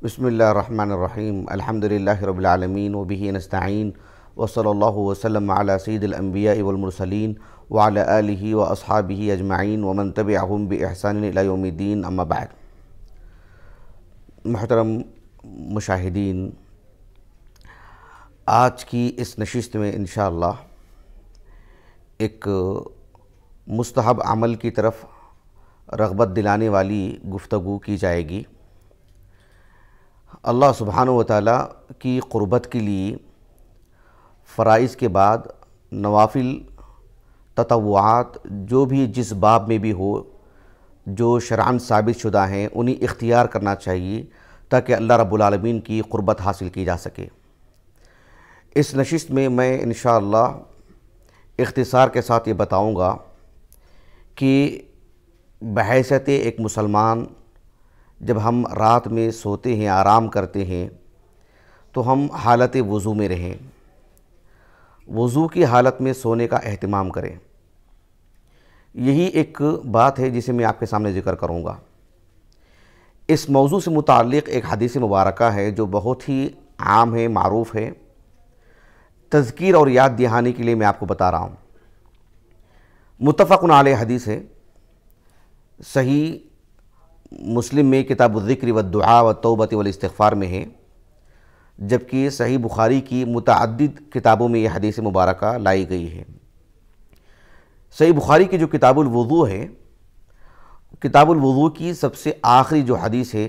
بسم اللہ الرحمن الرحیم الحمدللہ رب العالمین وبہ نستعین وصلی اللہ وسلم علی سید الانبیاء والمرسلین وعلی آلہ واصحابہ اجمعین ومن تبعہم بإحسان الی یوم الدین اما بعد۔ محترم مشاہدین، آج کی اس نشست میں انشاءاللہ ایک مستحب عمل کی طرف رغبت دلانے والی گفتگو کی جائے گی۔ اللہ سبحانہ و تعالیٰ کی قربت کے لیے فرائض کے بعد نوافل تطوعات جو بھی جس باب میں بھی ہو جو شرعاً ثابت شدہ ہیں انہیں اختیار کرنا چاہیے تاکہ اللہ رب العالمین کی قربت حاصل کی جا سکے۔ اس نشست میں انشاءاللہ اختصار کے ساتھ یہ بتاؤں گا کہ بحیثیت ایک مسلمان جب ہم رات میں سوتے ہیں، آرام کرتے ہیں، تو ہم حالت وضو میں رہیں، وضو کی حالت میں سونے کا اہتمام کریں۔ یہی ایک بات ہے جسے میں آپ کے سامنے ذکر کروں گا۔ اس موضوع سے متعلق ایک حدیث مبارکہ ہے جو بہت ہی عام ہے، معروف ہے، تذکیر اور یاد دہانی کے لیے میں آپ کو بتا رہا ہوں۔ متفق علیہ حدیث ہے، صحیح مسلم میں کتاب الذکر والدعاء والتوبۃ والاستغفار میں ہے، جبکہ صحیح بخاری کی متعدد کتابوں میں یہ حدیث مبارکہ لائی گئی ہے۔ صحیح بخاری کی جو کتاب الوضوء ہے، کتاب الوضوء کی سب سے آخری جو حدیث ہے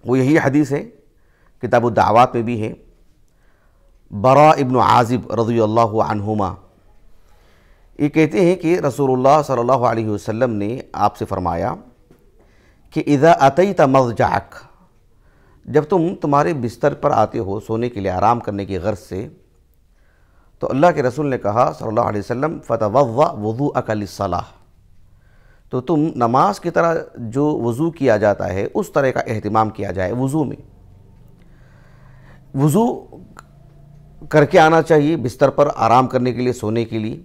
وہ یہی حدیث ہے، کتاب الدعوات میں بھی ہے۔ براء ابن عازب رضی اللہ عنہما یہ کہتے ہیں کہ رسول اللہ صلی اللہ علیہ وسلم نے آپ سے فرمایا کہ اذا اتیت مضجعک، جب تمہارے بستر پر آتے ہو سونے کے لیے آرام کرنے کی غرض سے، تو اللہ کے رسول نے کہا صلی اللہ علیہ وسلم فتوضأ وضوءک للصلاۃ، تو تم نماز کی طرح جو وضو کیا جاتا ہے اس طرح کا اہتمام کیا جائے۔ وضو میں وضو کر کے آنا چاہیے بستر پر آرام کرنے کے لیے، سونے کے لیے۔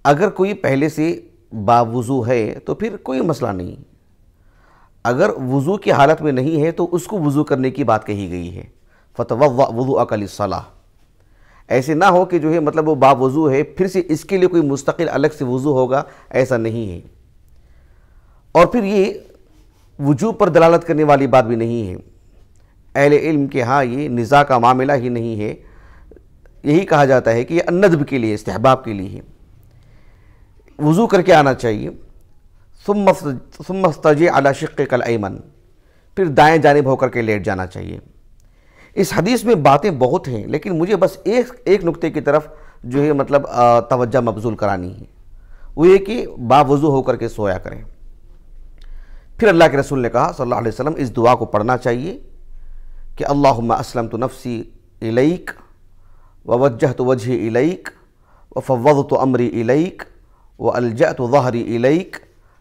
اگر کوئی پہلے سے باوضو ہے تو پھر کوئی مسئلہ نہیں، اگر وضو کی حالت میں نہیں ہے تو اس کو وضو کرنے کی بات کہی گئی ہے، فتوضأ وضوءک للصلاۃ۔ ایسے نہ ہو کہ جو ہے مطلب وہ باوضو ہے پھر سے اس کے لیے کوئی مستقل الگ سے وضو ہوگا، ایسا نہیں ہے۔ اور پھر یہ وجوب پر دلالت کرنے والی بات بھی نہیں ہے، اہل علم کے ہاں یہ نزاع کا معاملہ ہی نہیں ہے، یہی کہا جاتا ہے کہ یہ الندب کے لیے، استحباب کے لیے ہے۔ وضو کر کے آنا چاہیے، ثم اضطجع علی شقک الایمن، پھر دائیں جانب ہو کر کے لیٹ جانا چاہیے۔ اس حدیث میں باتیں بہت ہیں لیکن مجھے بس ایک نقطے کی طرف جو ہے مطلب توجہ مبذول کرانی ہے، وہ یہ کہ باوضو ہو کر کے سویا کریں۔ پھر اللہ کے رسول نے کہا صلی اللہ علیہ وسلم اس دعا کو پڑھنا چاہیے کہ اللہم اسلمت نفسی الیک ووجہت وجہی الیک وفوضت امری الیک والجأت ظہری الیک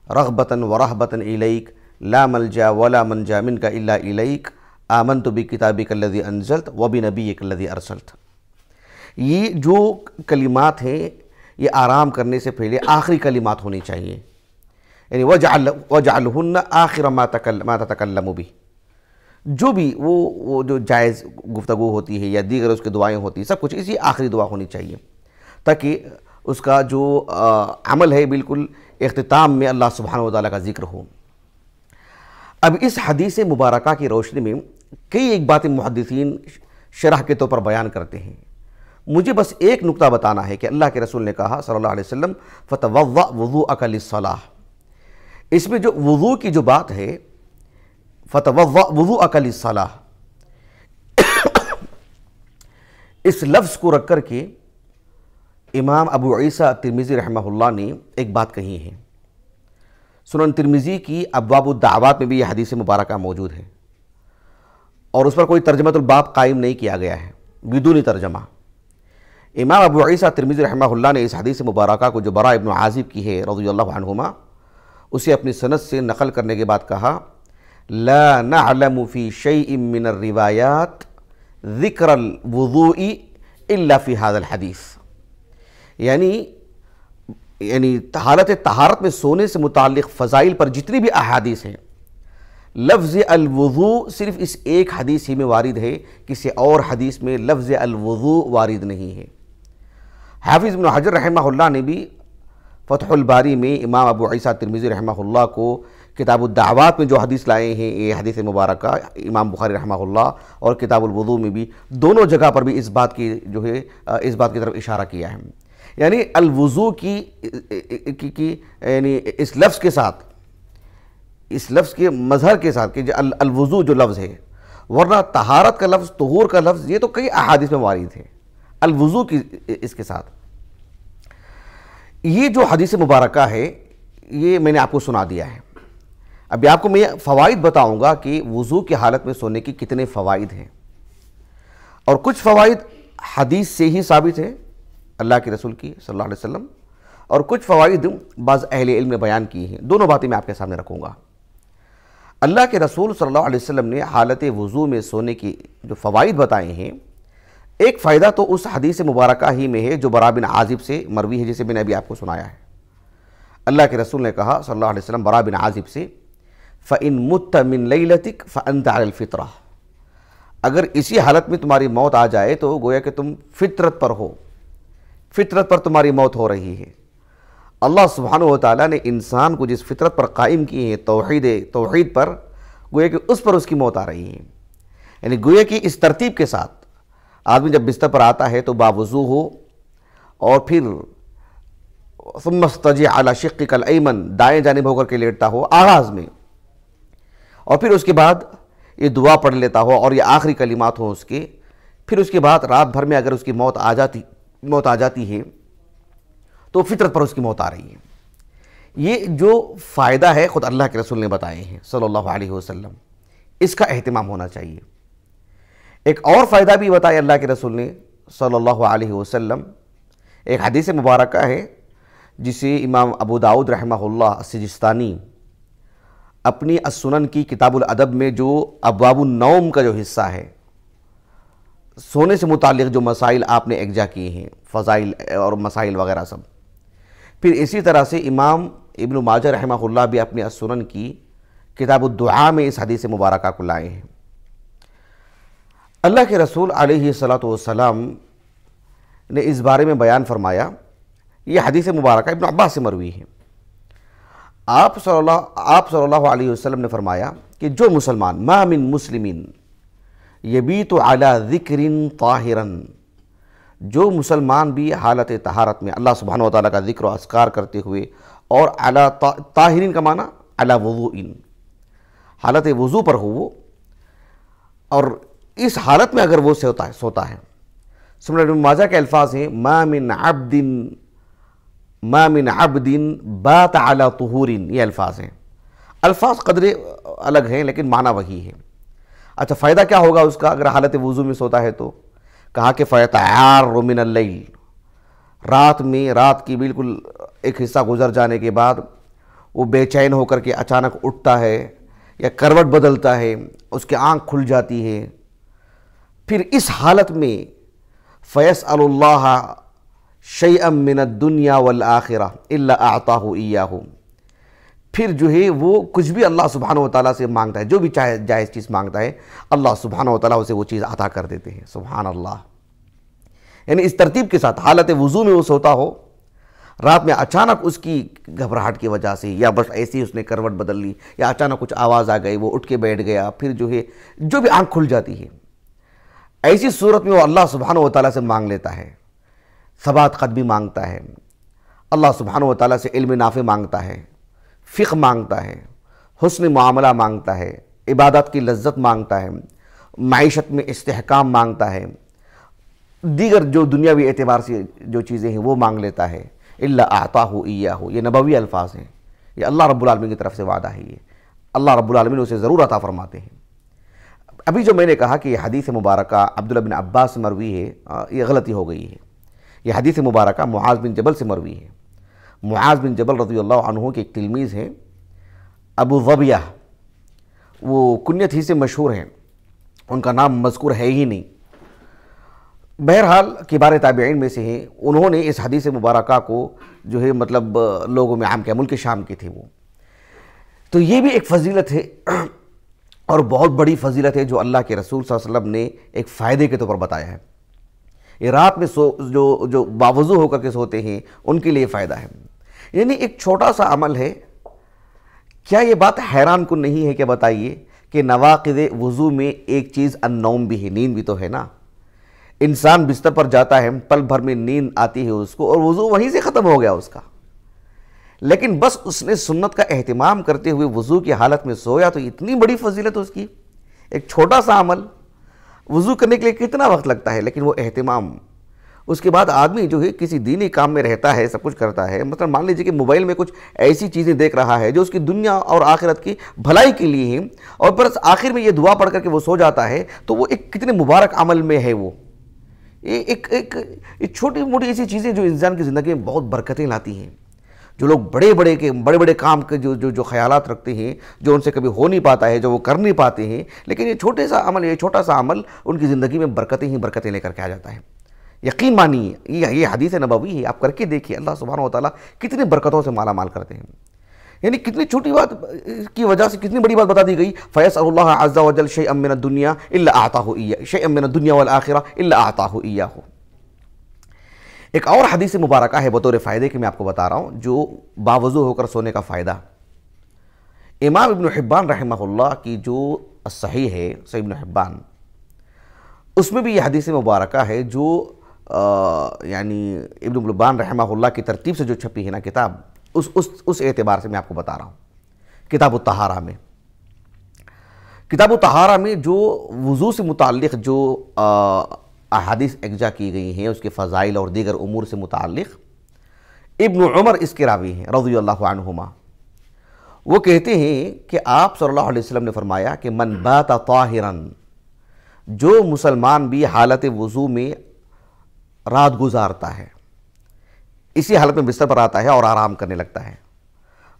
رغبتاً ورہبتاً الیک لا ملجا ولا منجا منک الا الیک آمنت بکتابک الذی انزلت وبنبیک الذی ارسلت۔ یہ جو کلمات ہیں یہ آرام کرنے سے پہلے آخری کلمات ہونی چاہیے، یعنی وجعلہن آخر ما تتکلم بہ، جو بھی وہ جو جائز گفتگو ہوتی ہے یا دیگر اس کی دعائیں ہوتی ہیں سب کچھ اسی آخری دعا ہونی چاہیے، تاکہ اس کا جو عمل ہے بالکل اختتام میں اللہ سبحانہ و تعالیٰ کا ذکر ہو۔ اب اس حدیث مبارکہ کی روشنی میں کئی ایک باتیں محدثین شرح کے طور پر بیان کرتے ہیں، مجھے بس ایک نقطہ بتانا ہے کہ اللہ کے رسول نے کہا صلی اللہ علیہ وسلم فتوضأ وضوءک للصلاۃ، اس میں جو وضو کی جو بات ہے فتوضأ وضوءک للصلاۃ، اس لفظ کو رکھ کر کے امام ابو عیسیٰ ترمذی رحمہ اللہ نے ایک بات کہی ہے۔ سنن ترمذی کی ابواب الدعوات میں بھی یہ حدیث مبارکہ موجود ہے اور اس پر کوئی ترجمۃ الباب قائم نہیں کیا گیا ہے، بدون ترجمہ۔ امام ابو عیسیٰ ترمذی رحمہ اللہ نے اس حدیث مبارکہ کو جو براء ابن عازب کی ہے رضی اللہ عنہما، اسے اپنی سند سے نقل کرنے کے بعد کہا لا نعلم فی شیء من الروایات ذکر الوضوء الا فی هذا الحدیث، یعنی حالت طہارت میں سونے سے متعلق فضائل پر جتنی بھی احادیث ہیں لفظ الوضو صرف اس ایک حدیث ہی میں وارد ہے، کسی اور حدیث میں لفظ الوضو وارد نہیں ہے۔ حافظ ابن حجر رحمہ اللہ نے بھی فتح الباری میں امام ابو عیسیٰ ترمذی رحمہ اللہ کو کتاب الدعوات میں جو حدیث لائے ہیں، یہ حدیث مبارکہ امام بخاری رحمہ اللہ اور کتاب الوضو میں بھی دونوں جگہ پر بھی اس بات کی طرف اشارہ کیا ہے، یعنی الوضو کی یعنی اس لفظ کے ساتھ، اس لفظ کے مظہر کے ساتھ کہ الوضو جو لفظ ہے، ورنہ طہارت کا لفظ، طہور کا لفظ یہ تو کئی احادیث میں وارد ہے، الوضو کی اس کے ساتھ یہ جو حدیث مبارکہ ہے یہ میں نے آپ کو سنا دیا ہے۔ ابھی آپ کو میں فوائد بتاؤں گا کہ وضو کی حالت میں سونے کی کتنے فوائد ہیں، اور کچھ فوائد حدیث سے ہی ثابت ہیں اللہ کے رسول کی صلی اللہ علیہ وسلم، اور کچھ فوائد بعض اہل علم نے بیان کی ہیں۔ دونوں باتیں میں آپ کے سامنے رکھوں گا۔ اللہ کے رسول صلی اللہ علیہ وسلم نے حالت وضو میں سونے کی جو فوائد بتائے ہیں، ایک فائدہ تو اس حدیث مبارکہ ہی میں ہے جو برا بن عازب سے مروی ہے، جسے میں نے ابھی آپ کو سنایا ہے۔ اللہ کے رسول نے کہا صلی اللہ علیہ وسلم برا بن عازب سے، فَإِن مُتَّ مِن لَيْلَتِكَ فَأَنْتَ عَلَى الْفِطْرَةِ، اگر اسی حالت میں تمہاری موت آ جائے تو گویا کہ تم فطرت پر ہو، فطرت پر تمہاری موت ہو رہی ہے۔ اللہ سبحانہ وتعالیٰ نے انسان کو جس فطرت پر قائم کی ہے، توحید پر، گویا کہ اس پر اس کی موت آ رہی ہے، یعنی گویا کہ اس ترتیب کے ساتھ آدمی جب بستر پر آتا ہے تو باوضو ہو، اور پھر ثم اضطجع علی شقک الایمن، دائیں جانب ہو کر کے لیٹتا ہو آغاز میں، اور پھر اس کے بعد یہ دعا پڑھ لیتا ہو اور یہ آخری کلمات ہوں اس کے، پھر اس کے بعد رات بھر میں اگر اس کی موت آ جاتی ہے تو فطرت پر اس کی موت آ رہی ہے۔ یہ جو فائدہ ہے خود اللہ کے رسول نے بتائے ہیں صلی اللہ علیہ وسلم، اس کا اہتمام ہونا چاہیے۔ ایک اور فائدہ بھی بتایا اللہ کے رسول نے صلی اللہ علیہ وسلم، ایک حدیث مبارکہ ہے جسے امام ابو داؤد رحمہ اللہ السجستانی اپنی السنن کی کتاب الادب میں جو ابواب النوم کا جو حصہ ہے، سونے سے متعلق جو مسائل آپ نے اکجا کیے ہیں، فضائل اور مسائل وغیرہ سب، پھر اسی طرح سے امام ابن ماجہ رحمہ اللہ بھی اپنی السنن کی کتاب الدعاء میں اس حدیث مبارکہ کو لائے ہیں۔ اللہ کے رسول علیہ الصلاۃ والسلام نے اس بارے میں بیان فرمایا، یہ حدیث مبارکہ ابن عباس سے مروی ہے۔ آپ صلی اللہ علیہ وسلم نے فرمایا کہ جو مسلمان، ما من مسلمین یبیت علی ذکر طاہرا، جو مسلمان بھی حالت طہارت میں اللہ سبحانہ وتعالیٰ کا ذکر و اذکار کرتے ہوئے، اور علی طاہرین کا معنی علی وضوء، حالت وضو پر ہو وہ، اور اس حالت میں اگر وہ سوتا ہے، سنن ابن ماجہ کے الفاظ ہیں، ما من عبد بات علی طہور، یہ الفاظ ہیں، الفاظ قدرے الگ ہیں لیکن معنی وہی ہے۔ اچھا فائدہ کیا ہوگا اس کا اگر حالت وضو میں سوتا ہے تو؟ کہا کہ فَيَتَعَارُ مِنَ اللَّيْلِ، رات کی بالکل ایک حصہ گزر جانے کے بعد وہ بے چین ہو کر کے اچانک اٹھتا ہے یا کروٹ بدلتا ہے، اس کی آنکھ کھل جاتی ہے، پھر اس حالت میں فَيَسْأَلُ اللَّهَ شَيْئًا مِّنَ الدُّنْيَا وَالْآخِرَةِ إِلَّا أَعْطَاهُ إِيَّاهُ، پھر جو ہے وہ کچھ بھی اللہ سبحانہ وتعالیٰ سے مانگتا ہے، جو بھی چاہے جائز چیز مانگتا ہے، اللہ سبحانہ وتعالیٰ اسے وہ چیز عطا کر دیتے ہیں، سبحان اللہ۔ یعنی اس ترتیب کے ساتھ حالت وضو میں وہ سوتا ہو، رات میں اچانک اس کی گھبراہٹ کی وجہ سے یا بس ایسی ہی اس نے کروٹ بدل لی یا اچانک کچھ آواز آ گئی، وہ اٹھ کے بیٹھ گیا، پھر جو ہے جو بھی آنکھ کھل جاتی ہے، ایسی صورت میں وہ اللہ سبحانہ وتعالیٰ سے مانگ لیتا ہے، ثبات قدمی مانگتا ہے، اللہ سبحانہ وتعالیٰ سے علم نافع مانگتا ہے، فقہ مانگتا ہے، حسن معاملہ مانگتا ہے، عبادت کی لذت مانگتا ہے، معیشت میں استحکام مانگتا ہے، دیگر جو دنیاوی اعتبار سے جو چیزیں ہیں وہ مانگ لیتا ہے، الا اعطاہ ایاہ، یہ نبوی الفاظ ہیں، یہ اللہ رب العالمین کی طرف سے وعدہ ہے، یہ اللہ رب العالمین اسے ضرور عطا فرماتے ہیں۔ ابھی جو میں نے کہا کہ یہ حدیث مبارکہ عبداللہ بن عباس سے مروی ہے، یہ غلطی ہو گئی ہے، یہ حدیث مبارکہ معاذ بن جبل سے مروی ہے۔ معاذ بن جبل رضی اللہ عنہ کے ایک تلمیذ ہیں ابو ظبیہ، وہ کنیت ہی سے مشہور ہیں، ان کا نام مذکور ہے ہی نہیں، بہرحال کبار تابعین میں سے ہیں، انہوں نے اس حدیث مبارکہ کو جو ہے مطلب لوگوں میں عام کیا، ملک شام کے تھے وہ، تو یہ بھی ایک فضیلت ہے اور بہت بڑی فضیلت ہے جو اللہ کے رسول صلی اللہ علیہ وسلم نے ایک فائدے کے طور پر بتایا ہے۔ یہ رات میں جو باوضو ہو کر کے سوتے ہیں ان کے لیے فائدہ ہے۔ یعنی ایک چھوٹا سا عمل ہے۔ کیا یہ بات حیران کن نہیں ہے کہ بتائیے کہ نواقض وضو میں ایک چیز النوم بھی ہے، نیند بھی تو ہے نا۔ انسان بستر پر جاتا ہے، پل بھر میں نیند آتی ہے اس کو، اور وضو وہیں سے ختم ہو گیا اس کا، لیکن بس اس نے سنت کا اہتمام کرتے ہوئے وضو کی حالت میں سویا تو اتنی بڑی فضیلت اس کی۔ ایک چھوٹا سا عمل، وضو کرنے کے لیے کتنا وقت لگتا ہے، لیکن وہ اہتمام۔ اس کے بعد آدمی جو ہے کسی دینی کام میں رہتا ہے، سب کچھ کرتا ہے، مثلا مان لیجیے کہ موبائل میں کچھ ایسی چیزیں دیکھ رہا ہے جو اس کی دنیا اور آخرت کی بھلائی کے لیے ہیں، اور پھر آخر میں یہ دعا پڑھ کر کے وہ سو جاتا ہے، تو وہ ایک کتنے مبارک عمل میں ہے۔ وہ ایک چھوٹی موٹی ایسی چیزیں جو انسان کی زندگی میں بہت برکتیں لاتی ہیں۔ جو لوگ بڑے بڑے کام کے جو خیالات رکھتے ہیں، جو ان سے کبھی ہو نہیں پاتا ہے، جو وہ کر نہیں پاتے ہیں، لیکن یہ چھوٹا سا عمل ان کی زندگی میں برکتیں ہی برکتیں لے کر کے آ جاتا ہے۔ یقین مانیے، یہ حدیث نبوی ہے، آپ کر کے دیکھیے، اللہ سبحانہ و تعالیٰ کتنی برکتوں سے مالا مال کرتے ہیں۔ یعنی کتنی چھوٹی بات کی وجہ سے کتنی بڑی بات بتا دی گئی۔ فَيَسْأَلُ اللَّهَ عَزَّ وَجَلَّ شَيْئًا مِّنَ الدُّنْيَا إِلَّا أَعْطَاهُ إِيَّاهُ شَيْئًا مِّنَ الدُّنْيَا وَالْآخِرَةِ إِلَّا أَعْطَاهُ إِيَّاهُ۔ ایک اور حدیث مبارکہ ہے بطور فائدے کے میں آپ کو بتا رہا ہوں، جو باوضو ہو کر سونے کا فائدہ۔ امام ابن حبان رحمہ اللہ کی جو صحیح ہے، صحیح ابن حبان، اس میں بھی یہ حدیث مبارکہ ہے جو یعنی ابن حبان رحمہ اللہ کی ترتیب سے جو چھپی ہے نا کتاب، اس اعتبار سے میں آپ کو بتا رہا ہوں۔ کتاب الطہارہ میں جو وضو سے متعلق جو احادیث اکجا کی گئی ہیں، اس کے فضائل اور دیگر امور سے متعلق، ابن عمر اس کے راوی ہیں رضی اللہ عنہما۔ وہ کہتے ہیں کہ آپ صلی اللہ علیہ وسلم نے فرمایا کہ من بات طاہرا، جو مسلمان بھی حالت وضو میں رات گزارتا ہے، اسی حالت میں بستر پر آتا ہے اور آرام کرنے لگتا ہے،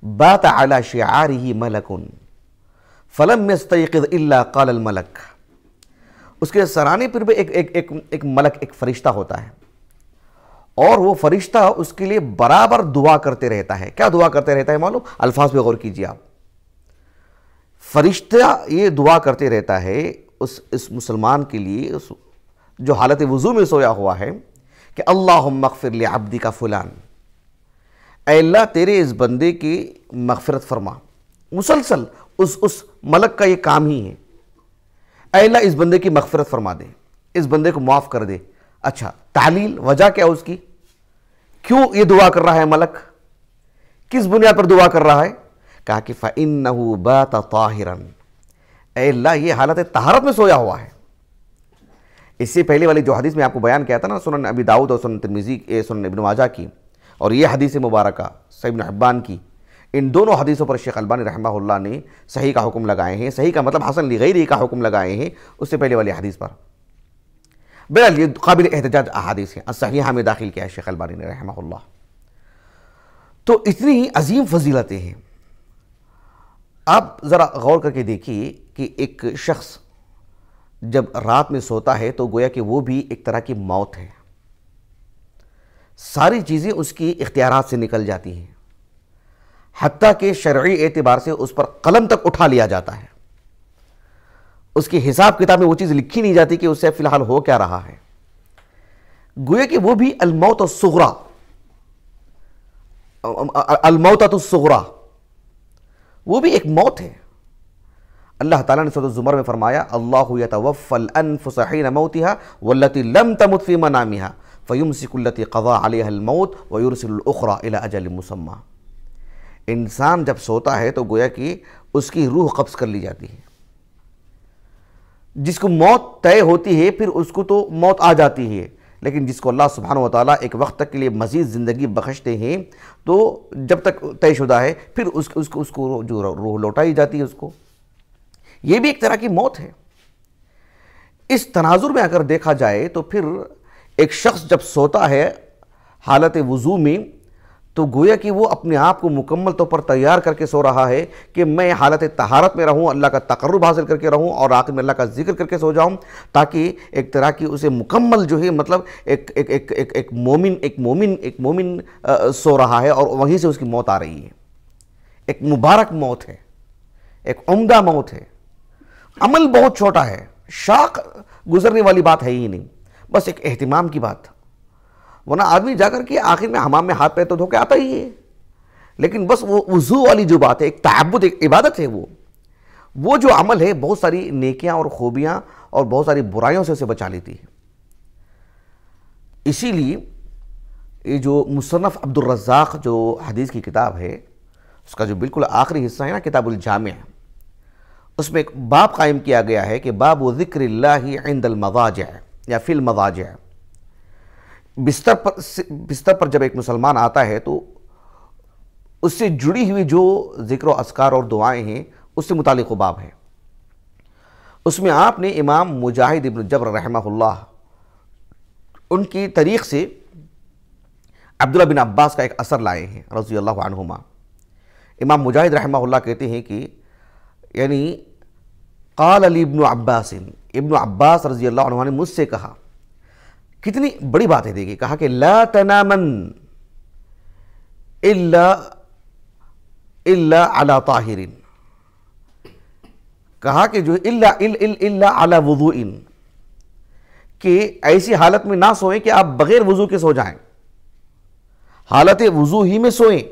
بات علی شعارہ ملک فلم یستیقظ الا قال الملک، اس کے سرانے پر بھی ایک ملک، ایک فرشتہ ہوتا ہے، اور وہ فرشتہ اس کے لیے برابر دعا کرتے رہتا ہے۔ کیا دعا کرتے رہتا ہے معلوم؟ الفاظ پہ غور کیجیے آپ۔ فرشتہ یہ دعا کرتے رہتا ہے اس مسلمان کے لیے جو حالت وضو میں سویا ہوا ہے کہ اللہم اغفر لعبدک فلان، اے اللہ تیرے اس بندے کی مغفرت فرما۔ مسلسل اس ملک کا یہ کام ہی ہے، اے اللہ اس بندے کی مغفرت فرما دے، اس بندے کو معاف کر دے۔ اچھا، تعلیل، وجہ کیا اس کی؟ کیوں یہ دعا کر رہا ہے ملک؟ کس بنیاد پر دعا کر رہا ہے؟ کہا کہ فَإِنَّهُ بَاتَ طَاهِرًا، اے اللہ یہ حالت طہارت میں سویا ہوا ہے۔ اس سے پہلے والی جو حدیث میں آپ کو بیان کیا تھا نا، سنن ابی داؤد اور سنن ترمذی، سنن ابن ماجہ کی، اور یہ حدیث مبارکہ صحیح ابن حبان کی، ان دونوں حدیثوں پر شیخ البانی رحمہ اللہ نے صحیح کا حکم لگائے ہیں۔ صحیح کا مطلب حسن لغیرہ کا حکم لگائے ہیں اس سے پہلے والی حدیث پر۔ بہرحال یہ قابل احتجاج احادیث ہیں، الصحیحہ میں داخل کیا ہے شیخ البانی نے رحمہ اللہ۔ تو اتنی عظیم فضیلتیں ہیں۔ آپ ذرا غور کر کے دیکھیے کہ ایک شخص جب رات میں سوتا ہے تو گویا کہ وہ بھی ایک طرح کی موت ہے، ساری چیزیں اس کی اختیارات سے نکل جاتی ہیں، حتیٰ کہ شرعی اعتبار سے اس پر قلم تک اٹھا لیا جاتا ہے، اس کی حساب کتاب میں وہ چیز لکھی نہیں جاتی کہ اس سے فی الحال ہو کیا رہا ہے۔ گویا کہ وہ بھی الموت الصغریٰ، الموتۃ الصغریٰ، وہ بھی ایک موت ہے۔ اللہ تعالیٰ نے سورۃ الزمر میں فرمایا اللہ یتوفی الانفس حین موتها والتي لم تمت فی منامها فیمسک التي قضى علیها الموت ویرسل الاخرى الى اجل مسمى۔ انسان جب سوتا ہے تو گویا کہ اس کی روح قبض کر لی جاتی ہے، جس کو موت طے ہوتی ہے پھر اس کو تو موت آ جاتی ہے، لیکن جس کو اللہ سبحانہ وتعالیٰ ایک وقت تک کے لیے مزید زندگی بخشتے ہیں تو جب تک طے شدہ ہے پھر اس کو جو روح لوٹائی جاتی ہے اس کو، یہ بھی ایک طرح کی موت ہے۔ اس تناظر میں اگر دیکھا جائے تو پھر ایک شخص جب سوتا ہے حالت وضو میں تو گویا کہ وہ اپنے آپ کو مکمل طور پر تیار کر کے سو رہا ہے کہ میں حالت طہارت میں رہوں، اللہ کا تقرب حاصل کر کے رہوں اور آخر میں اللہ کا ذکر کر کے سو جاؤں، تاکہ ایک طرح کی اسے مکمل جو ہے مطلب ایک مومن سو رہا ہے اور وہیں سے اس کی موت آ رہی ہے۔ ایک مبارک موت ہے، ایک عمدہ موت ہے۔ عمل بہت چھوٹا ہے، شاق گزرنے والی بات ہے ہی نہیں، بس ایک اہتمام کی بات، ورنہ آدمی جا کر کے آخر میں حمام میں ہاتھ پیر تو دھو کے آتا ہی ہے، لیکن بس وہ وضو والی جو بات ہے، ایک تعبد، ایک عبادت ہے، وہ جو عمل ہے بہت ساری نیکیاں اور خوبیاں اور بہت ساری برائیوں سے اسے بچا لیتی ہے۔ اسی لیے یہ جو مصنف عبد الرزاق جو حدیث کی کتاب ہے، اس کا جو بالکل آخری حصہ ہے نا، کتاب الجامع، اس میں ایک باب قائم کیا گیا ہے کہ باب ذکر اللہ عند المضاجع یا فی المضاجع۔ بستر پر جب ایک مسلمان آتا ہے تو اس سے جڑی ہوئی جو ذکر و اذکار اور دعائیں ہیں اس سے متعلق وہ باب ہے۔ اس میں آپ نے امام مجاہد ابن جبر رحمہ اللہ ان کی طریق سے عبداللہ بن عباس کا ایک اثر لائے ہیں رضی اللہ عنہما۔ امام مجاہد رحمہ اللہ کہتے ہیں کہ یعنی قال علی ابن عباس، ابن عباس رضی اللہ عنہ نے مجھ سے کہا، کتنی بڑی بات ہے دیکھیں، کہا کہ لا تنامن الا علی طاہر، کہا کہ جو الا علی وضوء، کہ ایسی حالت میں نہ سوئیں کہ آپ بغیر وضو کے سو جائیں، حالت وضو ہی میں سوئیں۔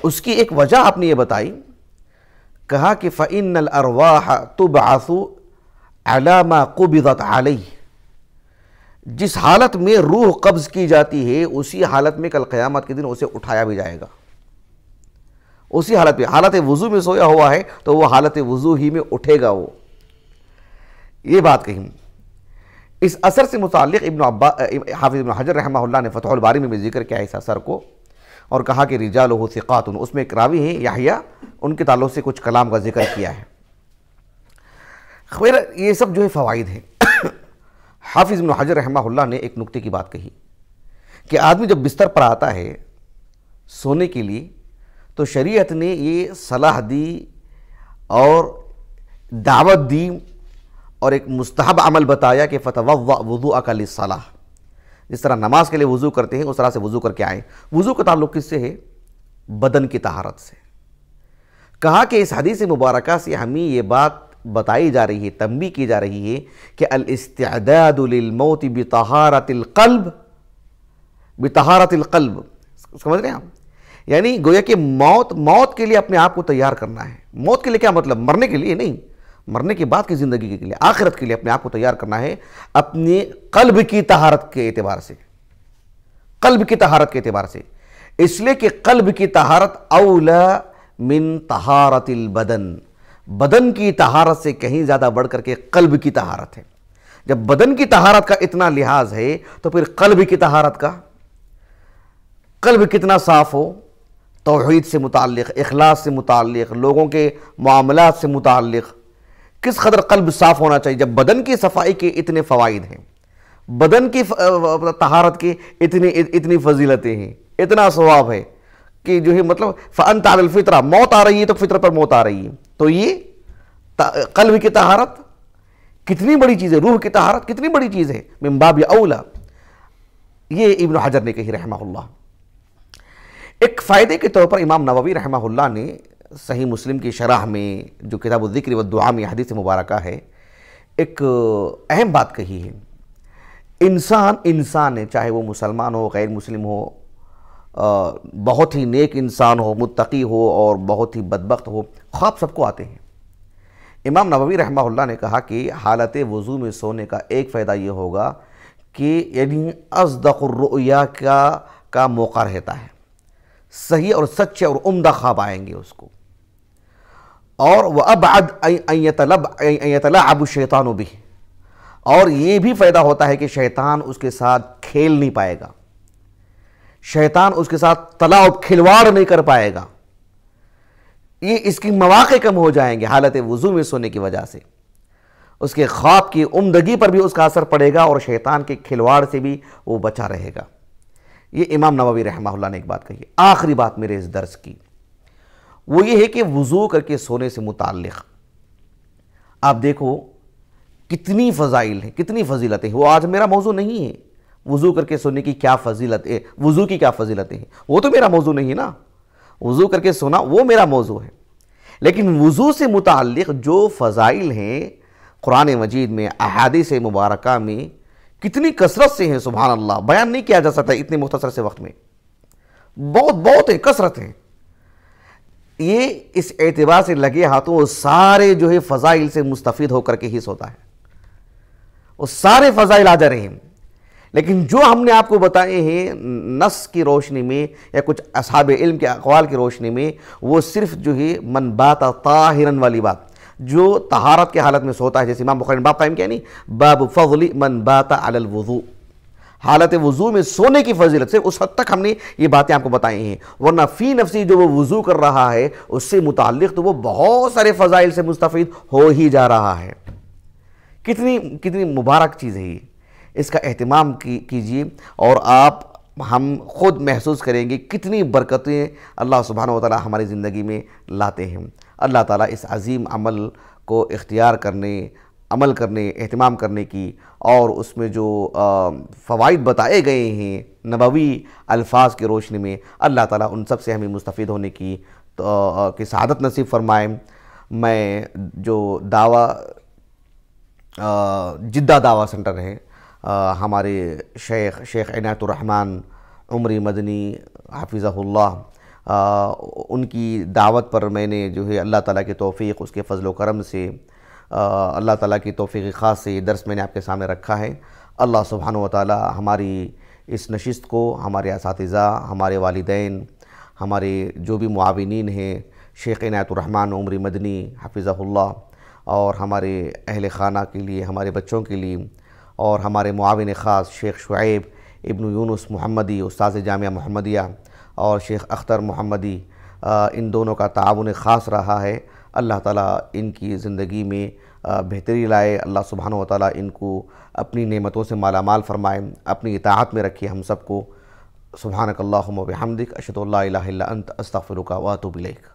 اس کی ایک وجہ آپ نے یہ بتائی، کہا کہ فَإِنَّ الْأَرْوَاحَ تُبْعَثُ عَلَى مَا قُبِضَتْ عَلَيْهِ، جس حالت میں روح قبض کی جاتی ہے اسی حالت میں کل قیامت کے دن اسے اٹھایا بھی جائے گا، اسی حالت میں، حالت وضو میں سویا ہوا ہے تو وہ حالت وضو ہی میں اٹھے گا۔ وہ یہ بات کہیں۔ اس اثر سے متعلق حافظ ابن حجر رحمہ اللہ نے فتح الباری میں بھی ذکر کیا ہے اس اثر کو، اور کہا کہ رجالہ ثقات، اس میں ایک راوی ہیں یحییٰ، ان کے تعلق سے کچھ کلام کا ذکر کیا ہے۔ خیر یہ سب جو ہے فوائد ہیں۔ حافظ ابن حجر رحمہ اللہ نے ایک نکتے کی بات کہی کہ آدمی جب بستر پر آتا ہے سونے کے لیے تو شریعت نے یہ صلاح دی اور دعوت دی اور ایک مستحب عمل بتایا کہ فتوضأ وضوءک للصلاۃ، جس طرح نماز کے لیے وضو کرتے ہیں اس طرح سے وضو کر کے آئیں۔ وضو کا تعلق کس سے ہے؟ بدن کی طہارت سے۔ کہا کہ اس حدیث مبارکہ سے ہمیں یہ بات بتائی جا رہی ہے، تنبیہ کی جا رہی ہے کہ الاستعداد للموت بطہارت القلب، بطہارت القلب، سمجھ رہے ہیں آپ؟ یعنی گویا کہ موت کے لیے اپنے آپ کو تیار کرنا ہے۔ موت کے لیے کیا مطلب؟ مرنے کے لیے نہیں، مرنے کے بعد کی زندگی کے لیے، آخرت کے لیے اپنے آپ کو تیار کرنا ہے، اپنے قلب کی طہارت کے اعتبار سے، قلب کی طہارت کے اعتبار سے، اس لیے کہ قلب کی طہارت اولا من طہارت البدن، بدن کی طہارت سے کہیں زیادہ بڑھ کر کے قلب کی طہارت ہے۔ جب بدن کی طہارت کا اتنا لحاظ ہے تو پھر قلب کی طہارت کا، قلب کتنا صاف ہو، توحید سے متعلق، اخلاص سے متعلق، لوگوں کے معاملات سے متعلق کس قدر قلب صاف ہونا چاہیے۔ جب بدن کی صفائی کے اتنے فوائد ہیں، بدن کی طہارت کی اتنی فضیلتیں ہیں، اتنا ثواب ہے کہ جو ہے مطلب فَأَنْتَ عَلَى الْفِطْرَةِ، موت آ رہی ہے تو فطرت پر موت آ رہی ہے، تو یہ قلب کی طہارت کتنی بڑی چیز ہے، روح کی طہارت کتنی بڑی چیز ہے، من باب اولا۔ یہ ابن حجر نے کہی رحمہ اللہ۔ ایک فائدے کے طور پر امام نووی رحمہ اللہ نے صحیح مسلم کی شرح میں جو کتاب الذکر والدعاء میں حدیث مبارکہ ہے، ایک اہم بات کہی ہے۔ انسان ہے، چاہے وہ مسلمان ہو، غیر مسلم ہو، بہت ہی نیک انسان ہو، متقی ہو اور بہت ہی بدبخت ہو، خواب سب کو آتے ہیں۔ امام نووی رحمہ اللہ نے کہا کہ حالت وضو میں سونے کا ایک فائدہ یہ ہوگا کہ یعنی اصدق الرؤیا کا موقع رہتا ہے، صحیح اور سچے اور عمدہ خواب آئیں گے اس کو، اور وَأَبْعَدْ أَن يَتَلَعَبُ الشَّيْطَانُ بِهِ، اور یہ بھی فائدہ ہوتا ہے کہ شیطان اس کے ساتھ کھیل نہیں پائے گا، شیطان اس کے ساتھ تلاعب کھلواڑ نہیں کر پائے گا، یہ اس کی مواقع کم ہو جائیں گے حالت وضو میں سونے کی وجہ سے، اس کے خواب کی عمدگی پر بھی اس کا اثر پڑے گا اور شیطان کے کھلواڑ سے بھی وہ بچا رہے گا۔ یہ امام نووی رحمہ اللہ نے ایک بات کہی ہے۔ آخری بات میرے اس درس کی وہ یہ ہے کہ وضو کر کے سونے سے متعلق آپ دیکھو کتنی فضائل ہیں، کتنی فضیلتیں ہیں۔ وہ آج میرا موضوع نہیں ہے وضو کر کے سونے کی کیا فضیلت ہے، وضو کی کیا فضیلتیں ہیں، وہ تو میرا موضوع نہیں ہے نا، وضو کر کے سونا وہ میرا موضوع ہے۔ لیکن وضو سے متعلق جو فضائل ہیں قرآن مجید میں، احادیث مبارکہ میں کتنی کثرت سے ہیں، سبحان اللہ، بیان نہیں کیا جا سکتا اتنے مختصر سے وقت میں، بہت ہے، کثرت ہیں۔ یہ اس اعتبار سے لگے ہاتھوں وہ سارے جو ہے فضائل سے مستفید ہو کر کے ہی سوتا ہے، وہ سارے فضائل آ جا رہے ہیں۔ لیکن جو ہم نے آپ کو بتائے ہیں نص کی روشنی میں یا کچھ اصحاب علم کے اقوال کی روشنی میں، وہ صرف جو ہے من بات طاہرن والی بات، جو طہارت کے حالت میں سوتا ہے، جیسے امام بخاری نے باب قائم کیا نہیں، باب فضل من بات علی الوضوء، حالت وضو میں سونے کی فضیلت سے اس حد تک ہم نے یہ باتیں آپ کو بتائی ہیں، ورنہ فی نفسی جو وہ وضو کر رہا ہے اس سے متعلق تو وہ بہت سارے فضائل سے مستفید ہو ہی جا رہا ہے۔ کتنی مبارک چیز ہے یہ، اس کا اہتمام کیجئے، اور ہم خود محسوس کریں گے کتنی برکتیں اللہ سبحانہ و تعالی ہماری زندگی میں لاتے ہیں۔ اللہ تعالیٰ اس عظیم عمل کو اختیار کرنے، عمل کرنے، اہتمام کرنے کی، اور اس میں جو فوائد بتائے گئے ہیں نبوی الفاظ کی روشنی میں، اللہ تعالیٰ ان سب سے ہمیں مستفید ہونے کی سعادت نصیب فرمائے۔ میں جو جدہ دعویٰ سنٹر ہے، ہمارے شیخ عنایت الرحمن عمری مدنی حفظہ اللہ، ان کی دعوت پر میں نے جو ہے اللہ تعالیٰ کی توفیق، اس کے فضل و کرم سے، اللہ تعالیٰ کی توفیق خاص سے یہ درس میں نے آپ کے سامنے رکھا ہے۔ اللہ سبحانہ و تعالیٰ ہماری اس نشست کو، ہمارے اساتذہ، ہمارے والدین، ہمارے جو بھی معاونین ہیں، شیخ عنایت الرحمن عمری مدنی حفظہ اللہ، اور ہمارے اہل خانہ کے لیے، ہمارے بچوں کے لیے، اور ہمارے معاون خاص شیخ شعیب ابن یونس محمدی، استاذ جامعہ محمدیہ، اور شیخ اختر محمدی، ان دونوں کا تعاون خاص رہا ہے۔ اللہ تعالیٰ ان کی زندگی میں بہتری لائے، اللہ سبحانہ و تعالیٰ ان کو اپنی نعمتوں سے مالا مال فرمائے، اپنی اطاعت میں رکھے ہم سب کو۔ سبحانک اللہم و بحمدک، اشہد ان لا الہ الا انت، استغفرک و اتوب الیک۔